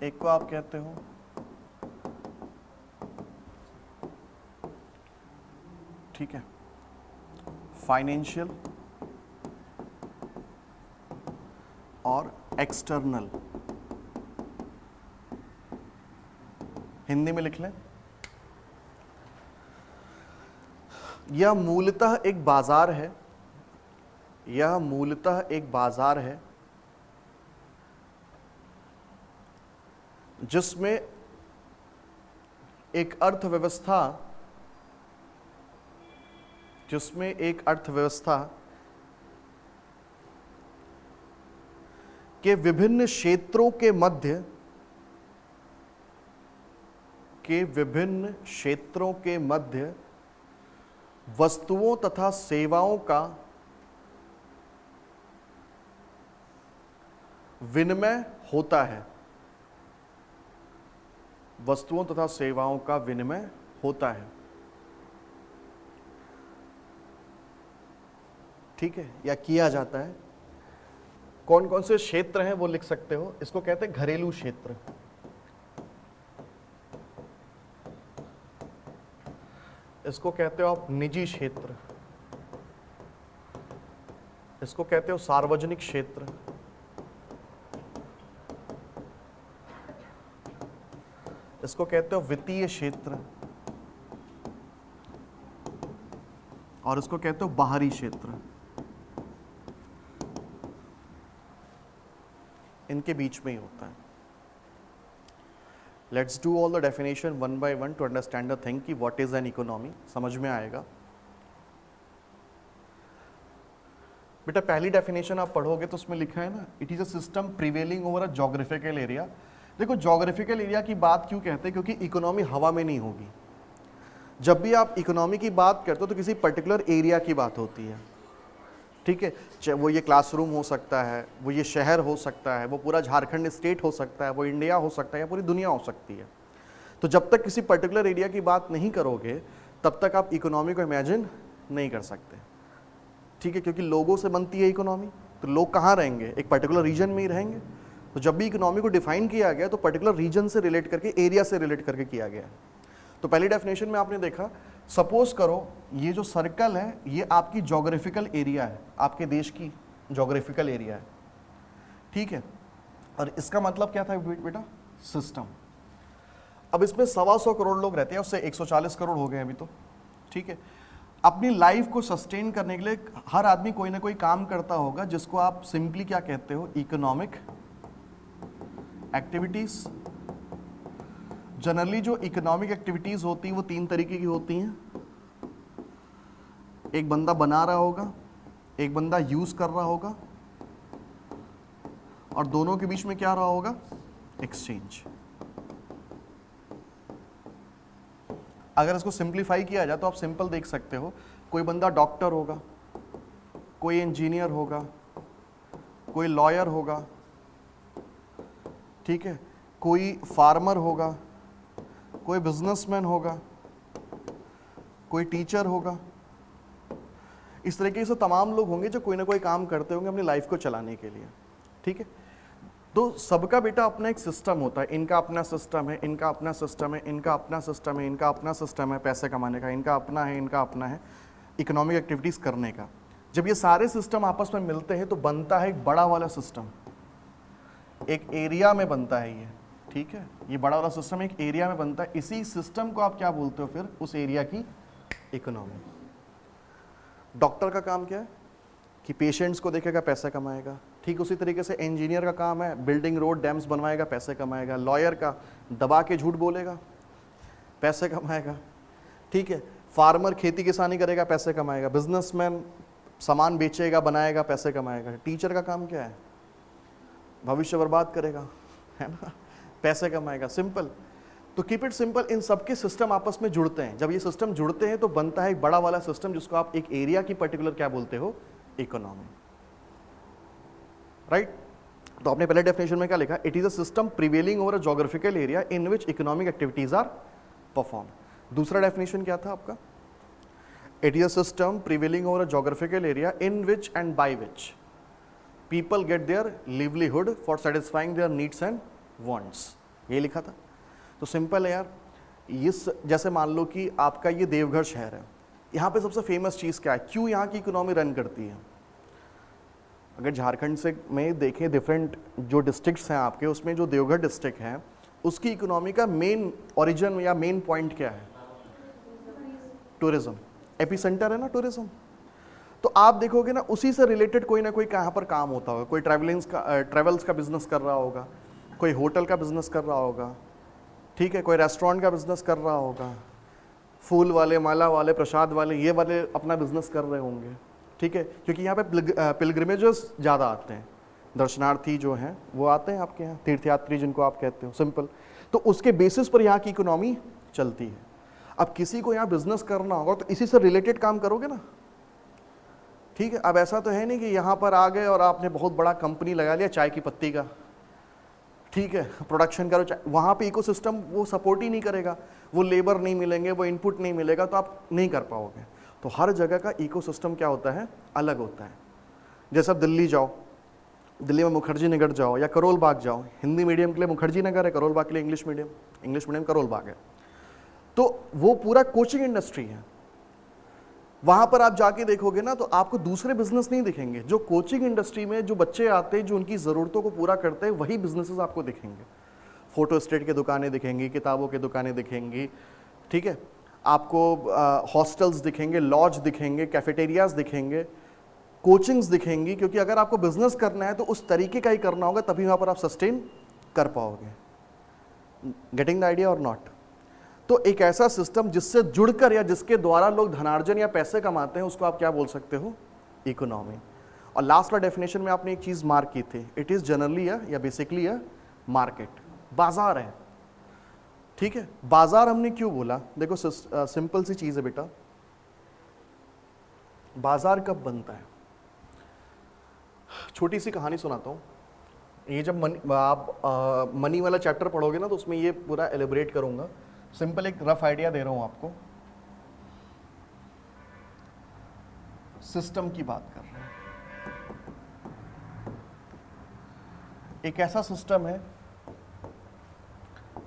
एक को आप कहते हो ठीक है फाइनेंशियल और एक्सटर्नल, हिंदी में लिख लें। यह मूलतः एक बाजार है, यह मूलतः एक बाजार है जिसमें एक अर्थव्यवस्था के विभिन्न क्षेत्रों के मध्य वस्तुओं तथा सेवाओं का विनिमय होता है, वस्तुओं तथा सेवाओं का विनिमय होता है। ठीक है, या किया जाता है। कौन कौन से क्षेत्र हैं वो लिख सकते हो। इसको कहते हैं घरेलू क्षेत्र, इसको कहते हो आप निजी क्षेत्र, इसको कहते हो सार्वजनिक क्षेत्र, इसको कहते हो वित्तीय क्षेत्र, और इसको कहते हो बाहरी क्षेत्र। इनके बीच में ही होता है। Let's do all the definition one by one two understand the thing कि व्हाट इज एन इकोनॉमी, समझ में आएगा। बेटा पहली डेफिनेशन आप पढ़ोगे तो उसमें लिखा है ना, it is a system prevailing over a geographical area. देखो ज्योग्राफिकल एरिया की बात क्यों कहते हैं, क्योंकि इकोनॉमी हवा में नहीं होगी। जब भी आप इकोनॉमी की बात करते हो तो किसी पर्टिकुलर एरिया की बात होती है। ठीक है, चाहे वो ये क्लासरूम हो सकता है, वो ये शहर हो सकता है, वो पूरा झारखंड स्टेट हो सकता है, वो इंडिया हो सकता है, या पूरी दुनिया हो सकती है। तो जब तक किसी पर्टिकुलर एरिया की बात नहीं करोगे तब तक आप इकोनॉमी को इमेजिन नहीं कर सकते। ठीक है, क्योंकि लोगों से बनती है इकोनॉमी, तो लोग कहाँ रहेंगे, एक पर्टिकुलर रीजन में ही रहेंगे। तो जब भी इकोनॉमी को डिफाइन किया गया तो पर्टिकुलर रीजन से रिलेट करके, एरिया से रिलेट करके किया गया। तो पहली डेफिनेशन में आपने देखा, सपोज करो ये जो सर्कल है ये आपकी ज्योग्राफिकल एरिया है, आपके देश की ज्योग्राफिकल एरिया है। ठीक है, और इसका मतलब क्या था बेटा, सिस्टम। अब इसमें 125 करोड़ लोग रहते हैं, उससे 140 करोड़ हो गए अभी तो। ठीक है, अपनी लाइफ को सस्टेन करने के लिए हर आदमी कोई ना कोई काम करता होगा, जिसको आप सिंपली क्या कहते हो, इकोनॉमिक एक्टिविटीज। जनरली जो इकोनॉमिक एक्टिविटीज होती हैं वो 3 तरीके की होती हैं। एक बंदा बना रहा होगा, एक बंदा यूज कर रहा होगा, और दोनों के बीच में क्या रहा होगा, एक्सचेंज। अगर इसको सिंप्लीफाई किया जाए तो आप सिंपल देख सकते हो, कोई बंदा डॉक्टर होगा, कोई इंजीनियर होगा, कोई लॉयर होगा, ठीक है, कोई फार्मर होगा, कोई बिजनेसमैन होगा, कोई टीचर होगा। इस तरीके से तमाम लोग होंगे जो कोई ना कोई काम करते होंगे अपनी लाइफ को चलाने के लिए। ठीक है, तो सबका बेटा अपना एक सिस्टम होता है, इनका अपना सिस्टम है, इनका अपना सिस्टम है, इनका अपना सिस्टम है, इनका अपना सिस्टम है पैसे कमाने का, इनका अपना है, इनका अपना है इकोनॉमिक एक्टिविटीज करने का। जब ये सारे सिस्टम आपस में मिलते हैं तो बनता है एक बड़ा वाला सिस्टम, एक एरिया में बनता है ये। ठीक है, ये बड़ा वाला सिस्टम एक एरिया में बनता है, इसी सिस्टम को आप क्या बोलते हो फिर, उस एरिया की इकोनॉमी। डॉक्टर का काम क्या है कि पेशेंट्स को देखेगा, पैसा कमाएगा। ठीक उसी तरीके से इंजीनियर का काम है बिल्डिंग रोड डैम्स बनवाएगा, पैसे कमाएगा। लॉयर का दबा के झूठ बोलेगा, पैसे कमाएगा। ठीक है, फार्मर खेती किसानी करेगा, पैसे कमाएगा। बिजनेसमैन सामान बेचेगा, बनाएगा, पैसे कमाएगा। टीचर का काम क्या है, भविष्य बर्बाद करेगा, है ना, पैसे कमाएगा। सिंपल। तो कीप इट सिंपल, इन सबके सिस्टम आपस में जुड़ते हैं। जब ये सिस्टम जुड़ते हैं तो बनता है एक बड़ा वाला सिस्टम, जिसको आप एक एरिया की पर्टिकुलर क्या बोलते हो, इकोनॉमी। राइट। तो आपने पहले डेफिनेशन में क्या लिखा, it is a system prevailing over a geographical area in which economic activities are perform. दूसरा डेफिनेशन क्या था आपका, it is a system prevailing over a geographical area in which and by which people get their livelihood for satisfying their needs and wants. ये लिखा था। तो simple है यार, इस जैसे मान लो कि आपका ये देवघर शहर है, यहाँ पे सबसे फेमस चीज़ क्या है, क्यों यहाँ की इकोनॉमी रन करती है? अगर झारखंड से में देखें डिफरेंट जो डिस्ट्रिक्ट्स हैं आपके, उसमें जो देवघर डिस्ट्रिक्ट है उसकी इकोनॉमी का मेन ओरिजिन या मेन पॉइंट क्या है? टूरिज्म। एपिसेंटर है ना टूरिज्म। तो आप देखोगे ना उसी से रिलेटेड कोई ना कोई कहाँ पर काम होता होगा। कोई ट्रेवल्स का बिजनेस कर रहा होगा, कोई होटल का बिजनेस कर रहा होगा, ठीक है, कोई रेस्टोरेंट का बिजनेस कर रहा होगा, फूल वाले, माला वाले, प्रसाद वाले, ये वाले अपना बिजनेस कर रहे होंगे, ठीक है, क्योंकि यहाँ पे पिलग्रिमेजेस ज़्यादा आते हैं, दर्शनार्थी जो हैं वो आते हैं आपके यहाँ, तीर्थयात्री जिनको आप कहते हो, सिंपल। तो उसके बेसिस पर यहाँ की इकोनॉमी चलती है। अब किसी को यहाँ बिजनेस करना होगा तो इसी से रिलेटेड काम करोगे ना, ठीक है। अब ऐसा तो है नहीं कि यहाँ पर आ गए और आपने बहुत बड़ा कंपनी लगा लिया चाय की पत्ती का, ठीक है, प्रोडक्शन करो, वहाँ पे इकोसिस्टम वो सपोर्ट ही नहीं करेगा, वो लेबर नहीं मिलेंगे, वो इनपुट नहीं मिलेगा, तो आप नहीं कर पाओगे। तो हर जगह का इकोसिस्टम क्या होता है, अलग होता है। जैसे आप दिल्ली जाओ, दिल्ली में मुखर्जी नगर जाओ या करोल बाग जाओ, हिंदी मीडियम के लिए मुखर्जी नगर है, करोल बाग के लिए इंग्लिश मीडियम करोल बाग है। तो वो पूरा कोचिंग इंडस्ट्री है। वहां पर आप जाके देखोगे ना तो आपको दूसरे बिजनेस नहीं दिखेंगे। जो कोचिंग इंडस्ट्री में जो बच्चे आते हैं, जो उनकी ज़रूरतों को पूरा करते हैं, वही बिजनेसेस आपको दिखेंगे। फोटो स्टेट की दुकानें दिखेंगी, किताबों की दुकानें दिखेंगी, ठीक है, आपको हॉस्टल्स दिखेंगे, लॉज दिखेंगे, कैफेटेरियाज दिखेंगे, कोचिंग्स दिखेंगी, क्योंकि अगर आपको बिजनेस करना है तो उस तरीके का ही करना होगा, तभी वहाँ पर आप सस्टेन कर पाओगे। गेटिंग द आइडिया और नॉट? तो एक ऐसा सिस्टम जिससे जुड़कर या जिसके द्वारा लोग धनार्जन या पैसे कमाते हैं, उसको आप क्या बोल सकते हो? इकोनॉमी। और लास्ट वाला डेफिनेशन में आपने एक चीज मार्क की थी, इट इज जनरली या बेसिकली अ मार्केट, बाजार है, ठीक है। बाजार हमने क्यों बोला? देखो सिंपल सी चीज है बेटा, बाजार कब बनता है? छोटी सी कहानी सुनाता हूँ। ये जब आप मनी वाला चैप्टर पढ़ोगे ना तो उसमें ये पूरा एलिब्रेट करूंगा। सिंपल एक रफ आइडिया दे रहा हूं आपको, सिस्टम की बात कर रहे हैं। एक ऐसा सिस्टम है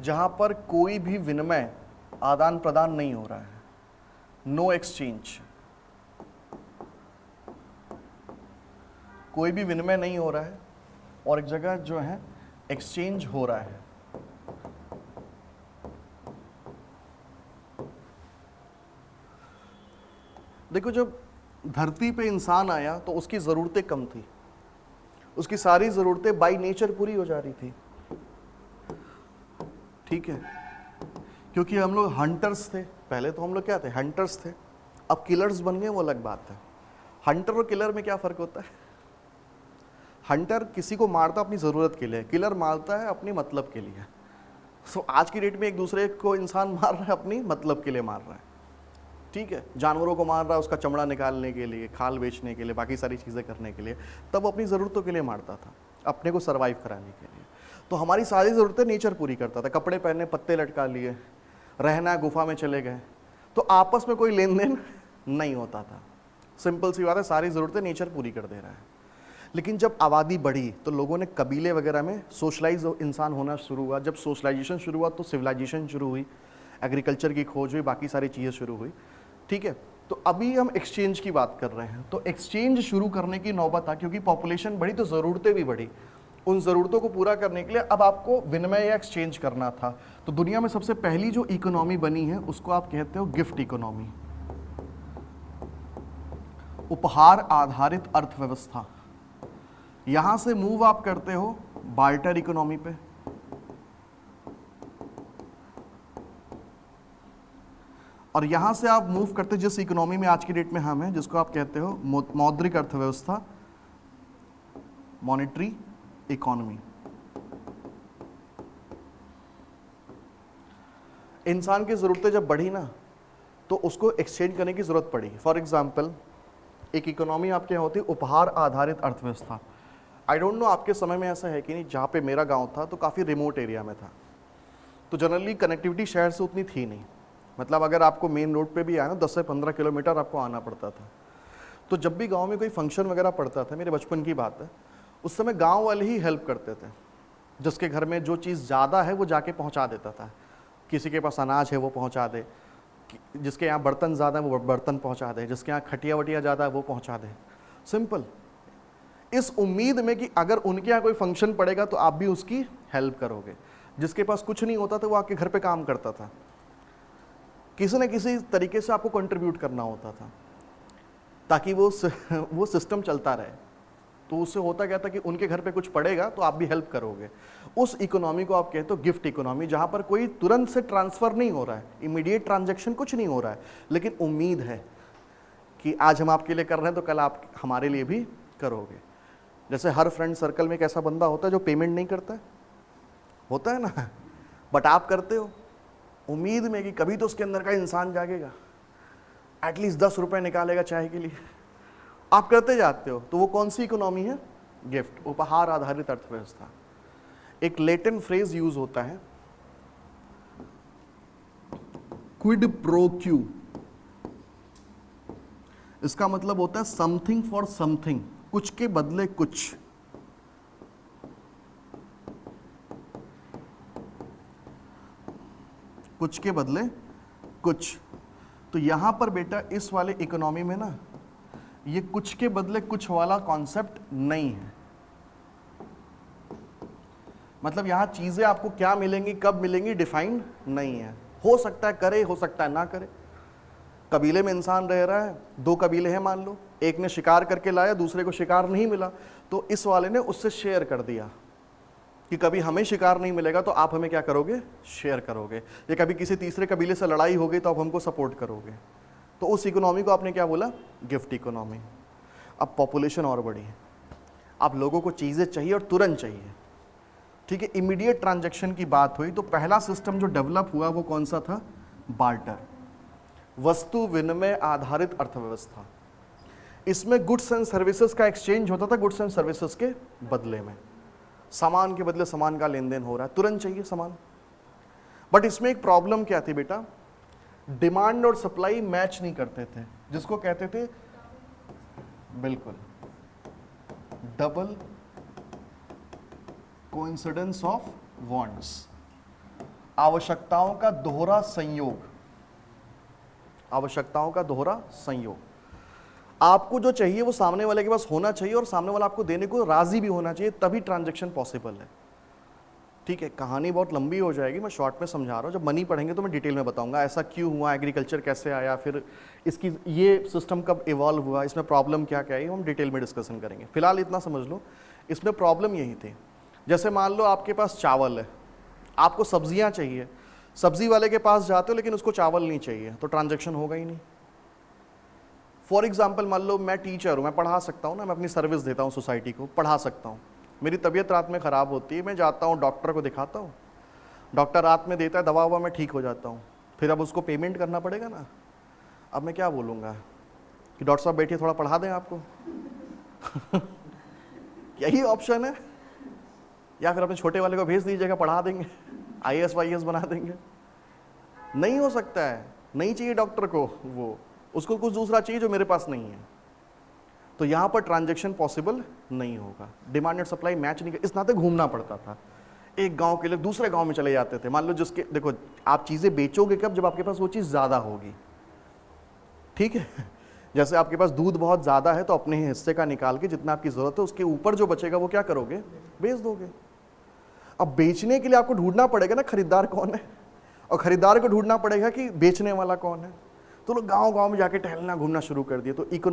जहां पर कोई भी विनिमय, आदान प्रदान नहीं हो रहा है, नो एक्सचेंज, कोई भी विनिमय नहीं हो रहा है, और एक जगह जो है एक्सचेंज हो रहा है। देखो, जब धरती पे इंसान आया तो उसकी ज़रूरतें कम थी, उसकी सारी ज़रूरतें बाय नेचर पूरी हो जा रही थी, ठीक है, क्योंकि हम लोग हंटर्स थे। पहले तो हम लोग क्या थे? हंटर्स थे। अब किलर्स बन गए, वो अलग बात है। हंटर और किलर में क्या फ़र्क होता है? हंटर किसी को मारता अपनी ज़रूरत के लिए, किलर मारता है अपने मतलब के लिए। सो आज की डेट में एक दूसरे को इंसान मार रहा है, अपनी मतलब के लिए मार रहा है, ठीक है, जानवरों को मार रहा है उसका चमड़ा निकालने के लिए, खाल बेचने के लिए, बाकी सारी चीज़ें करने के लिए। तब अपनी ज़रूरतों के लिए मारता था, अपने को सरवाइव कराने के लिए। तो हमारी सारी ज़रूरतें नेचर पूरी करता था। कपड़े पहने, पत्ते लटका लिए, रहना, गुफा में चले गए, तो आपस में कोई लेन देन नहीं होता था। सिंपल सी बात है, सारी ज़रूरतें नेचर पूरी कर दे रहा है। लेकिन जब आबादी बढ़ी तो लोगों ने कबीले वगैरह में सोशलाइज इंसान होना शुरू हुआ। जब सोशलाइजेशन शुरू हुआ तो सिविलाइजेशन शुरू हुई, एग्रीकल्चर की खोज हुई, बाकी सारी चीज़ें शुरू हुई, ठीक है। तो अभी हम एक्सचेंज की बात कर रहे हैं। तो एक्सचेंज शुरू करने की नौबत आ, क्योंकि पॉपुलेशन बढ़ी तो ज़रूरतें भी बढ़ी। उन ज़रूरतों को पूरा करने के लिए अब आपको विनिमय या एक्सचेंज करना था। तो दुनिया में सबसे पहली जो इकोनॉमी बनी है उसको आप कहते हो गिफ्ट इकोनॉमी, उपहार आधारित अर्थव्यवस्था। यहां से मूव आप करते हो बार्टर इकोनॉमी पे, और यहां से आप मूव करते जिस इकोनॉमी में आज की डेट में हम हैं, जिसको आप कहते हो मौद्रिक अर्थव्यवस्था, मॉनेटरी इकोनॉमी। इंसान की जरूरतें जब बढ़ी ना तो उसको एक्सचेंज करने की जरूरत पड़ी। फॉर एग्जाम्पल, एक इकोनॉमी आपके यहाँ होती है उपहार आधारित अर्थव्यवस्था। आई डोंट नो आपके समय में ऐसा है कि नहीं, जहाँ पे मेरा गांव था तो काफ़ी रिमोट एरिया में था, तो जनरली कनेक्टिविटी शहर से उतनी थी नहीं। मतलब अगर आपको मेन रोड पे भी आया ना 10 से 15 किलोमीटर आपको आना पड़ता था। तो जब भी गांव में कोई फंक्शन वगैरह पड़ता था, मेरे बचपन की बात है, उस समय गांव वाले ही हेल्प करते थे। जिसके घर में जो चीज़ ज़्यादा है वो जाके पहुंचा देता था। किसी के पास अनाज है वो पहुंचा दे, जिसके यहाँ बर्तन ज़्यादा है वो बर्तन पहुंचा दे, जिसके यहाँ खटिया वटिया ज़्यादा है वो पहुंचा दे। सिंपल, इस उम्मीद में कि अगर उनके यहाँ कोई फंक्शन पड़ेगा तो आप भी उसकी हेल्प करोगे। जिसके पास कुछ नहीं होता था वो आपके घर पे काम करता था, किसी न किसी तरीके से आपको कंट्रीब्यूट करना होता था ताकि वो सिस्टम चलता रहे। तो उससे होता क्या था कि उनके घर पे कुछ पड़ेगा तो आप भी हेल्प करोगे। उस इकोनॉमी को आप कहते हो गिफ्ट इकोनॉमी, जहां पर कोई तुरंत से ट्रांसफर नहीं हो रहा है, इमीडिएट ट्रांजैक्शन कुछ नहीं हो रहा है, लेकिन उम्मीद है कि आज हम आपके लिए कर रहे हैं तो कल आप हमारे लिए भी करोगे। जैसे हर फ्रेंड सर्कल में एक ऐसा बंदा होता है जो पेमेंट नहीं करता है, होता है ना, बट आप करते हो उम्मीद में कि कभी तो उसके अंदर का इंसान जागेगा, एटलीस्ट 10 रुपए निकालेगा चाय के लिए, आप करते जाते हो। तो वो कौन सी इकोनॉमी है? गिफ्ट, उपहार आधारित अर्थव्यवस्था। एक लैटिन फ्रेज यूज होता है, क्विड प्रो क्यू। इसका मतलब होता है समथिंग फॉर समथिंग, कुछ के बदले कुछ। कुछ के बदले कुछ। तो यहां पर बेटा इस वाले इकोनॉमी में ना ये कुछ के बदले कुछ वाला कॉन्सेप्ट नहीं है। मतलब यहां चीजें आपको क्या मिलेंगी, कब मिलेंगी, डिफाइंड नहीं है। हो सकता है करे, हो सकता है ना करे। कबीले में इंसान रह रहा है, 2 कबीले हैं मान लो, एक ने शिकार करके लाया, दूसरे को शिकार नहीं मिला, तो इस वाले ने उससे शेयर कर दिया कि कभी हमें शिकार नहीं मिलेगा तो आप हमें क्या करोगे, शेयर करोगे। या कभी किसी तीसरे कबीले से लड़ाई हो गई तो आप हमको सपोर्ट करोगे। तो उस इकोनॉमी को आपने क्या बोला, गिफ्ट इकोनॉमी। अब पॉपुलेशन और बढ़ी है, अब लोगों को चीज़ें चाहिए और तुरंत चाहिए, ठीक है, इमीडिएट ट्रांजैक्शन की बात हुई। तो पहला सिस्टम जो डेवलप हुआ वो कौन सा था, बार्टर, वस्तु विनिमय आधारित अर्थव्यवस्था। इसमें गुड्स एंड सर्विसेज का एक्सचेंज होता था, गुड्स एंड सर्विसेज के बदले में, सामान के बदले सामान का लेन देन हो रहा है, तुरंत चाहिए सामान। बट इसमें एक प्रॉब्लम क्या थी बेटा, डिमांड और सप्लाई मैच नहीं करते थे, जिसको कहते थे बिल्कुल डबल कोइंसिडेंस ऑफ वांट्स, आवश्यकताओं का दोहरा संयोग। आवश्यकताओं का दोहरा संयोग, आपको जो चाहिए वो सामने वाले के पास होना चाहिए और सामने वाला आपको देने को राजी भी होना चाहिए, तभी ट्रांजैक्शन पॉसिबल है। ठीक है, कहानी बहुत लंबी हो जाएगी, मैं शॉर्ट में समझा रहा हूँ। जब मनी पढ़ेंगे तो मैं डिटेल में बताऊंगा ऐसा क्यों हुआ, एग्रीकल्चर कैसे आया, फिर इसकी ये सिस्टम कब इवॉल्व हुआ, इसमें प्रॉब्लम क्या क्या है, हम डिटेल में डिस्कशन करेंगे। फिलहाल इतना समझ लो, इसमें प्रॉब्लम यही थी। जैसे मान लो आपके पास चावल है, आपको सब्जियां चाहिए, सब्जी वाले के पास जाते हो लेकिन उसको चावल नहीं चाहिए, तो ट्रांजैक्शन होगा ही नहीं। फॉर एग्जाम्पल मान लो मैं टीचर हूँ, मैं पढ़ा सकता हूँ ना, मैं अपनी सर्विस देता हूँ सोसाइटी को, पढ़ा सकता हूँ। मेरी तबीयत रात में ख़राब होती है, मैं जाता हूँ डॉक्टर को दिखाता हूँ, डॉक्टर रात में देता है दवा ववा, मैं ठीक हो जाता हूँ, फिर अब उसको पेमेंट करना पड़ेगा ना। अब मैं क्या बोलूँगा कि डॉक्टर साहब बैठिए थोड़ा पढ़ा दें आपको यही ऑप्शन है, या फिर अपने छोटे वाले को भेज दीजिएगा, पढ़ा देंगे, IAS वाईएएस बना देंगे। नहीं हो सकता है, नहीं चाहिए डॉक्टर को वो, उसको कुछ दूसरा चाहिए जो मेरे पास नहीं है। तो यहां पर ट्रांजैक्शन पॉसिबल नहीं होगा, डिमांड एंड सप्लाई मैच नहीं कर, इस नाते घूमना पड़ता था। एक गांव के लोग दूसरे गांव में चले जाते थे, मान लो जिसके, देखो आप चीजें बेचोगे कब, जब आपके पास वो चीज ज्यादा होगी, ठीक है। जैसे आपके पास दूध बहुत ज्यादा है तो अपने हिस्से का निकाल के जितना आपकी जरूरत है उसके ऊपर जो बचेगा वो क्या करोगे, बेच दोगे। अब बेचने के लिए आपको ढूंढना पड़ेगा ना खरीदार कौन है, और खरीदार को ढूंढना पड़ेगा कि बेचने वाला कौन है। तो लोग गांव गांव में जाके टहलना घूमना शुरू कर दिया। तो इकोनॉमी